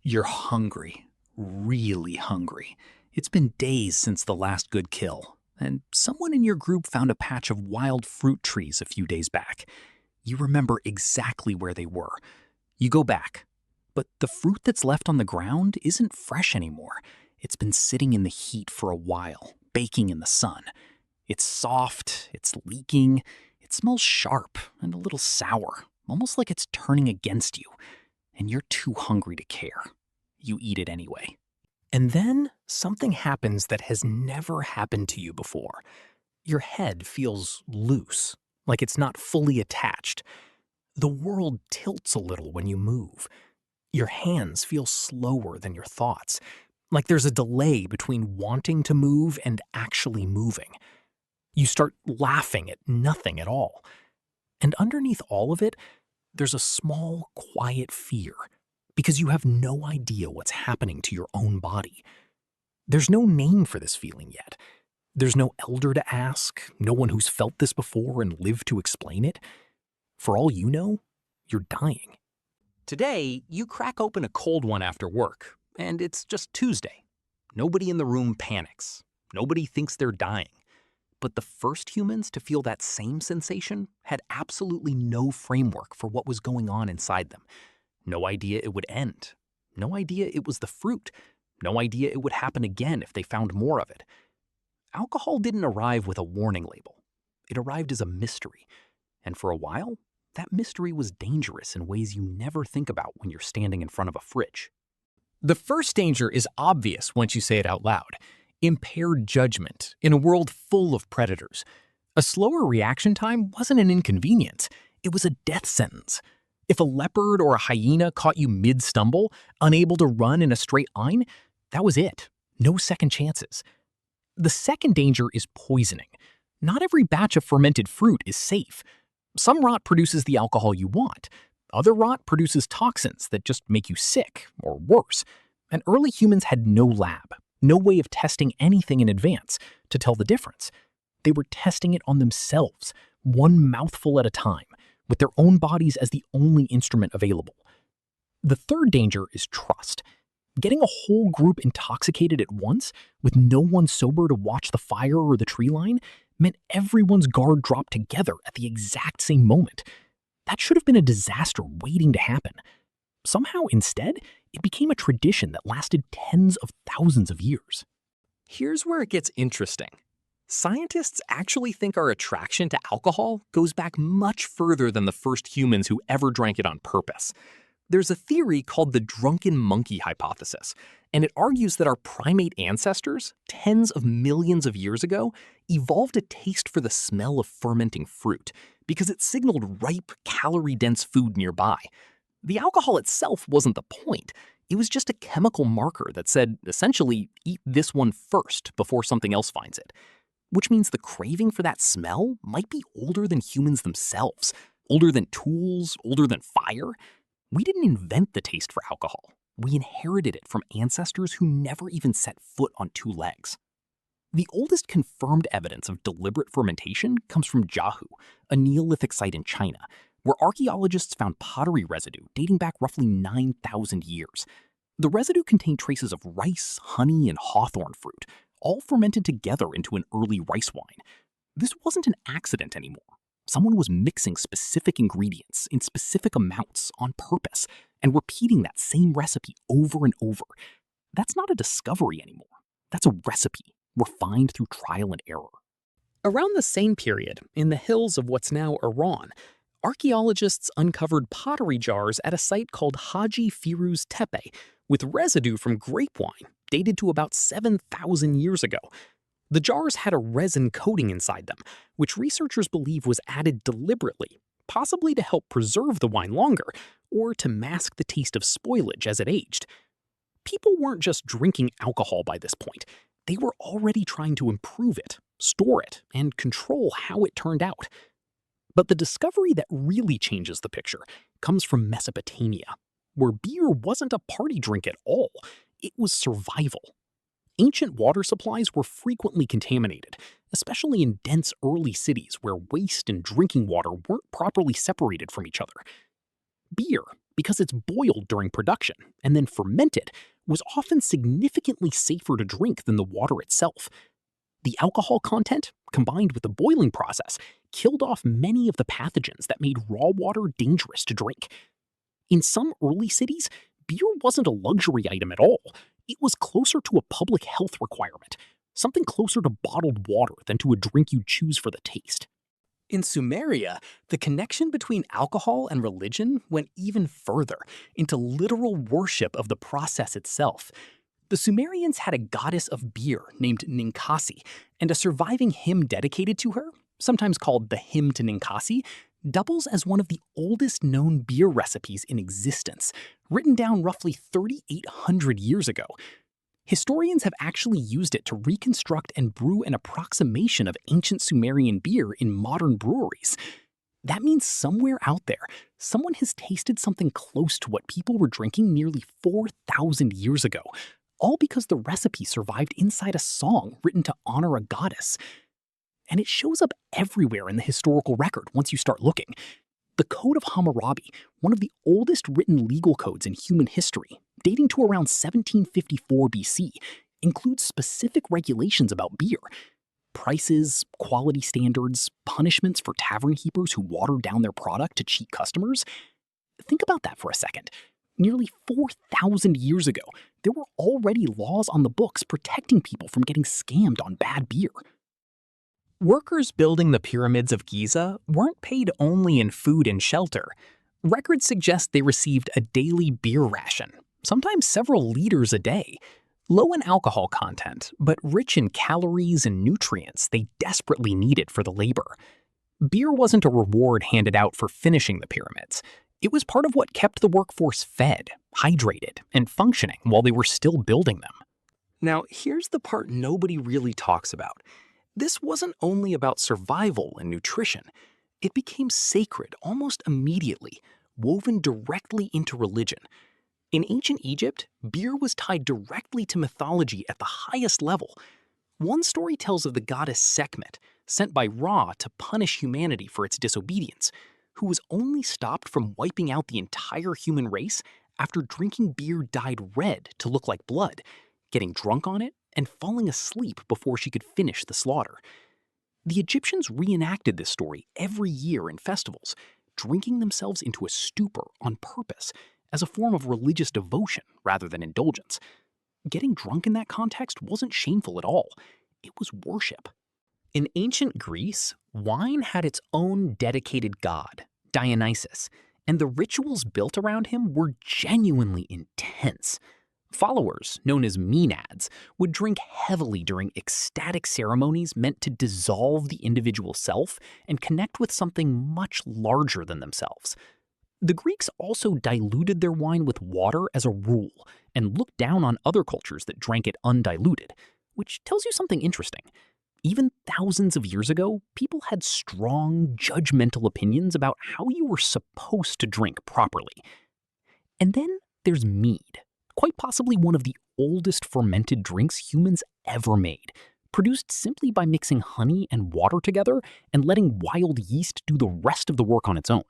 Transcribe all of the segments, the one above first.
You're hungry, really hungry. It's been days since the last good kill, and someone in your group found a patch of wild fruit trees a few days back. You remember exactly where they were. You go back, but the fruit that's left on the ground isn't fresh anymore. It's been sitting in the heat for a while, baking in the sun. It's soft, it's leaking, it smells sharp and a little sour, almost like it's turning against you. And you're too hungry to care. You eat it anyway. And then something happens that has never happened to you before. Your head feels loose, like it's not fully attached. The world tilts a little when you move. Your hands feel slower than your thoughts, like there's a delay between wanting to move and actually moving. You start laughing at nothing at all. And underneath all of it, there's a small, quiet fear, because you have no idea what's happening to your own body. There's no name for this feeling yet. There's no elder to ask, no one who's felt this before and lived to explain it. For all you know, you're dying. Today, you crack open a cold one after work, and it's just Tuesday. Nobody in the room panics. Nobody thinks they're dying. But the first humans to feel that same sensation had absolutely no framework for what was going on inside them. No idea it would end. No idea it was the fruit. No idea it would happen again if they found more of it. Alcohol didn't arrive with a warning label. It arrived as a mystery. And for a while, that mystery was dangerous in ways you never think about when you're standing in front of a fridge. The first danger is obvious once you say it out loud. Impaired judgment in a world full of predators. A slower reaction time wasn't an inconvenience, it was a death sentence. If a leopard or a hyena caught you mid-stumble, unable to run in a straight line, that was it. No second chances. The second danger is poisoning. Not every batch of fermented fruit is safe. Some rot produces the alcohol you want. Other rot produces toxins that just make you sick, or worse. And early humans had no lab. No way of testing anything in advance to tell the difference. They were testing it on themselves, one mouthful at a time, with their own bodies as the only instrument available. The third danger is trust. Getting a whole group intoxicated at once, with no one sober to watch the fire or the tree line, meant everyone's guard dropped together at the exact same moment. That should have been a disaster waiting to happen. Somehow, instead, it became a tradition that lasted tens of thousands of years. Here's where it gets interesting. Scientists actually think our attraction to alcohol goes back much further than the first humans who ever drank it on purpose. There's a theory called the drunken monkey hypothesis, and it argues that our primate ancestors, tens of millions of years ago, evolved a taste for the smell of fermenting fruit because it signaled ripe, calorie-dense food nearby. The alcohol itself wasn't the point. It was just a chemical marker that said, essentially, eat this one first before something else finds it. Which means the craving for that smell might be older than humans themselves, older than tools, older than fire. We didn't invent the taste for alcohol. We inherited it from ancestors who never even set foot on two legs. The oldest confirmed evidence of deliberate fermentation comes from Jiahu, a Neolithic site in China, where archaeologists found pottery residue dating back roughly 9,000 years. The residue contained traces of rice, honey, and hawthorn fruit, all fermented together into an early rice wine. This wasn't an accident anymore. Someone was mixing specific ingredients in specific amounts on purpose and repeating that same recipe over and over. That's not a discovery anymore. That's a recipe, refined through trial and error. Around the same period, in the hills of what's now Iran, archaeologists uncovered pottery jars at a site called Haji Firuz Tepe with residue from grape wine dated to about 7,000 years ago. The jars had a resin coating inside them, which researchers believe was added deliberately, possibly to help preserve the wine longer, or to mask the taste of spoilage as it aged. People weren't just drinking alcohol by this point. They were already trying to improve it, store it, and control how it turned out. But the discovery that really changes the picture comes from Mesopotamia, where beer wasn't a party drink at all. It was survival. Ancient water supplies were frequently contaminated, especially in dense early cities where waste and drinking water weren't properly separated from each other. Beer, because it's boiled during production and then fermented, was often significantly safer to drink than the water itself. The alcohol content, combined with the boiling process, killed off many of the pathogens that made raw water dangerous to drink. In some early cities, beer wasn't a luxury item at all. It was closer to a public health requirement, something closer to bottled water than to a drink you'd choose for the taste. In Sumeria, the connection between alcohol and religion went even further, into literal worship of the process itself. The Sumerians had a goddess of beer named Ninkasi, and a surviving hymn dedicated to her, sometimes called the Hymn to Ninkasi, doubles as one of the oldest known beer recipes in existence, written down roughly 3,800 years ago. Historians have actually used it to reconstruct and brew an approximation of ancient Sumerian beer in modern breweries. That means somewhere out there, someone has tasted something close to what people were drinking nearly 4,000 years ago, all because the recipe survived inside a song written to honor a goddess. And it shows up everywhere in the historical record once you start looking. The Code of Hammurabi, one of the oldest written legal codes in human history, dating to around 1754 BC, includes specific regulations about beer. Prices, quality standards, punishments for tavern keepers who water down their product to cheat customers. Think about that for a second. Nearly 4,000 years ago, there were already laws on the books protecting people from getting scammed on bad beer. Workers building the pyramids of Giza weren't paid only in food and shelter. Records suggest they received a daily beer ration, sometimes several liters a day. Low in alcohol content, but rich in calories and nutrients they desperately needed for the labor. Beer wasn't a reward handed out for finishing the pyramids. It was part of what kept the workforce fed, hydrated, and functioning while they were still building them. Now, here's the part nobody really talks about. This wasn't only about survival and nutrition. It became sacred almost immediately, woven directly into religion. In ancient Egypt, beer was tied directly to mythology at the highest level. One story tells of the goddess Sekhmet, sent by Ra to punish humanity for its disobedience, who was only stopped from wiping out the entire human race after drinking beer dyed red to look like blood, getting drunk on it, and falling asleep before she could finish the slaughter. The Egyptians reenacted this story every year in festivals, drinking themselves into a stupor on purpose as a form of religious devotion rather than indulgence. Getting drunk in that context wasn't shameful at all. It was worship. In ancient Greece, wine had its own dedicated god, Dionysus, and the rituals built around him were genuinely intense. Followers, known as Maenads, would drink heavily during ecstatic ceremonies meant to dissolve the individual self and connect with something much larger than themselves. The Greeks also diluted their wine with water as a rule and looked down on other cultures that drank it undiluted, which tells you something interesting. Even thousands of years ago, people had strong, judgmental opinions about how you were supposed to drink properly. And then there's mead. Quite possibly one of the oldest fermented drinks humans ever made, produced simply by mixing honey and water together and letting wild yeast do the rest of the work on its own.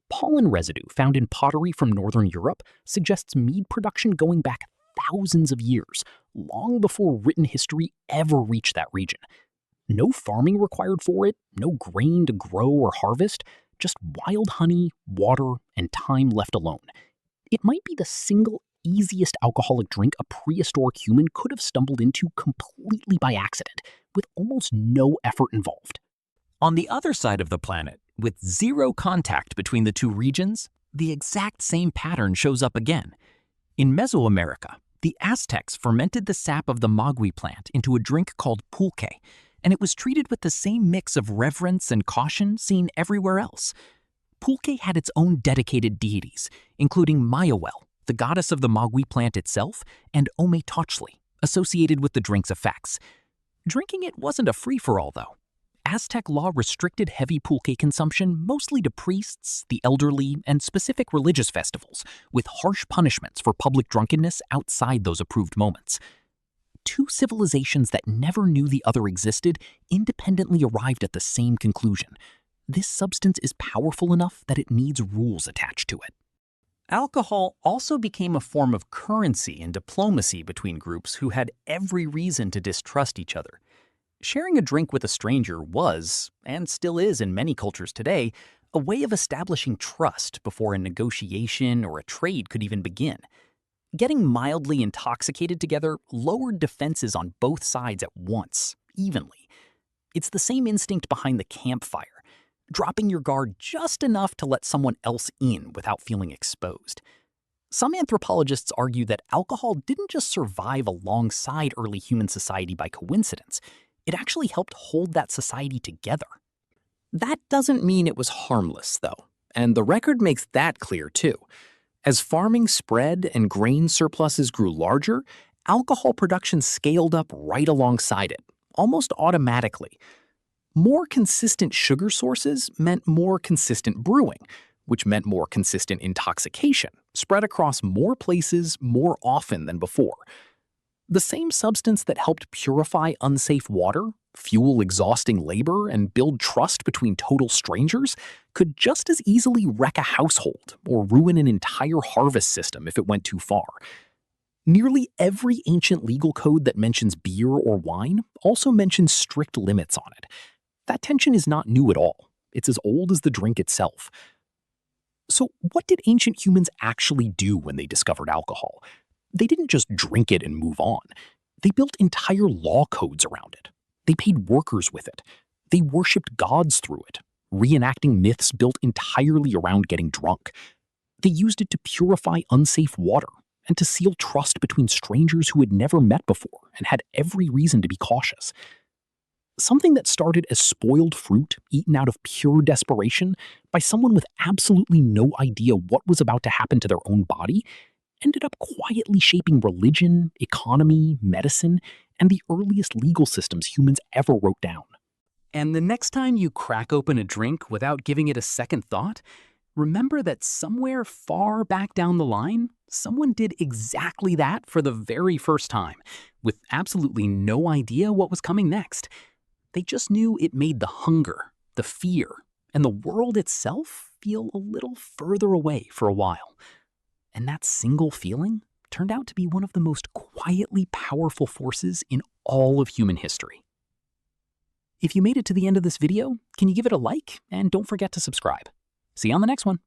Pollen residue found in pottery from Northern Europe suggests mead production going back thousands of years, long before written history ever reached that region. No farming required for it, no grain to grow or harvest, just wild honey, water, and time left alone. It might be the single easiest alcoholic drink a prehistoric human could have stumbled into completely by accident, with almost no effort involved. On the other side of the planet, with zero contact between the two regions, the exact same pattern shows up again. In Mesoamerica, the Aztecs fermented the sap of the maguey plant into a drink called pulque, and it was treated with the same mix of reverence and caution seen everywhere else. Pulque had its own dedicated deities, including Mayawel, the goddess of the maguey plant itself, and Ometochli, associated with the drink's effects. Drinking it wasn't a free-for-all, though. Aztec law restricted heavy pulque consumption mostly to priests, the elderly, and specific religious festivals, with harsh punishments for public drunkenness outside those approved moments. Two civilizations that never knew the other existed independently arrived at the same conclusion. This substance is powerful enough that it needs rules attached to it. Alcohol also became a form of currency and diplomacy between groups who had every reason to distrust each other. Sharing a drink with a stranger was, and still is in many cultures today, a way of establishing trust before a negotiation or a trade could even begin. Getting mildly intoxicated together lowered defenses on both sides at once, evenly. It's the same instinct behind the campfire, dropping your guard just enough to let someone else in without feeling exposed. Some anthropologists argue that alcohol didn't just survive alongside early human society by coincidence. It actually helped hold that society together. That doesn't mean it was harmless, though, and the record makes that clear too. As farming spread and grain surpluses grew larger, alcohol production scaled up right alongside it, almost automatically. More consistent sugar sources meant more consistent brewing, which meant more consistent intoxication, spread across more places more often than before. The same substance that helped purify unsafe water, fuel exhausting labor, and build trust between total strangers could just as easily wreck a household or ruin an entire harvest system if it went too far. Nearly every ancient legal code that mentions beer or wine also mentions strict limits on it. That tension is not new at all. It's as old as the drink itself. So what did ancient humans actually do when they discovered alcohol? They didn't just drink it and move on. They built entire law codes around it. They paid workers with it. They worshipped gods through it, reenacting myths built entirely around getting drunk. They used it to purify unsafe water and to seal trust between strangers who had never met before and had every reason to be cautious. Something that started as spoiled fruit eaten out of pure desperation by someone with absolutely no idea what was about to happen to their own body ended up quietly shaping religion, economy, medicine, and the earliest legal systems humans ever wrote down. And the next time you crack open a drink without giving it a second thought, remember that somewhere far back down the line, someone did exactly that for the very first time, with absolutely no idea what was coming next. They just knew it made the hunger, the fear, and the world itself feel a little further away for a while. And that single feeling turned out to be one of the most quietly powerful forces in all of human history. If you made it to the end of this video, can you give it a like? And don't forget to subscribe. See you on the next one.